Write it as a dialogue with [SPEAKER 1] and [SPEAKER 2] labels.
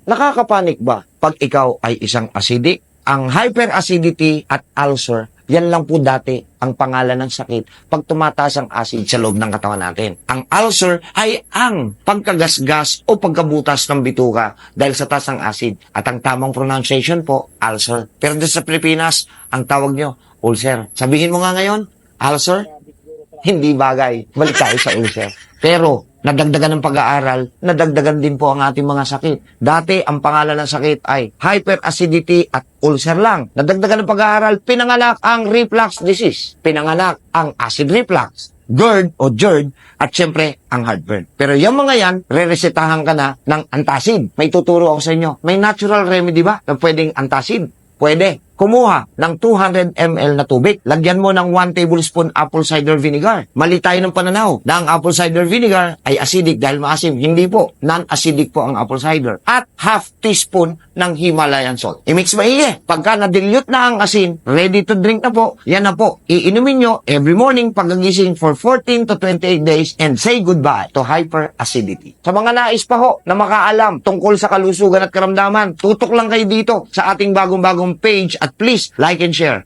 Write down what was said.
[SPEAKER 1] Nakakapanik ba pag ikaw ay isang acidic? Ang hyperacidity at ulcer, yan lang po dati ang pangalan ng sakit pag tumataas ang acid sa loob ng katawan natin. Ang ulcer ay ang pagkagasgas o pagkabutas ng bituka dahil sa taas ng acid. At ang tamang pronunciation po, ulcer. Pero doon sa Pilipinas, ang tawag nyo, ulcer. Sabihin mo nga ngayon, ulcer? Hindi bagay. Balik tayo sa ulcer. Pero, nadagdagan ng pag-aaral, nadagdagan din po ang ating mga sakit. Dati, ang pangalan ng sakit ay hyperacidity at ulcer lang. Nadagdagan ng pag-aaral, pinanganak ang reflux disease. Pinanganak ang acid reflux, GERD o GERD, at syempre, ang heartburn. Pero yung mga yan, re-resetahan ka na ng antacid. May tuturo ako sa inyo. May natural remedy ba na pwedeng antacid? Pwede. Kumuha ng 200 ml na tubig. Lagyan mo ng 1 tablespoon apple cider vinegar. Mali tayo ng pananaw na ang apple cider vinegar ay acidic dahil maasim. Hindi po. Non-acidic po ang apple cider. At half teaspoon ng Himalayan salt. I-mix maigi. Pagka na-dilute na ang asin, ready to drink na po, yan na po. Iinumin nyo every morning pagkagising for 14 to 28 days and say goodbye to hyperacidity. Sa mga nais pa ho na makaalam tungkol sa kalusugan at karamdaman, tutok lang kayo dito sa ating bagong-bagong page at please like and share.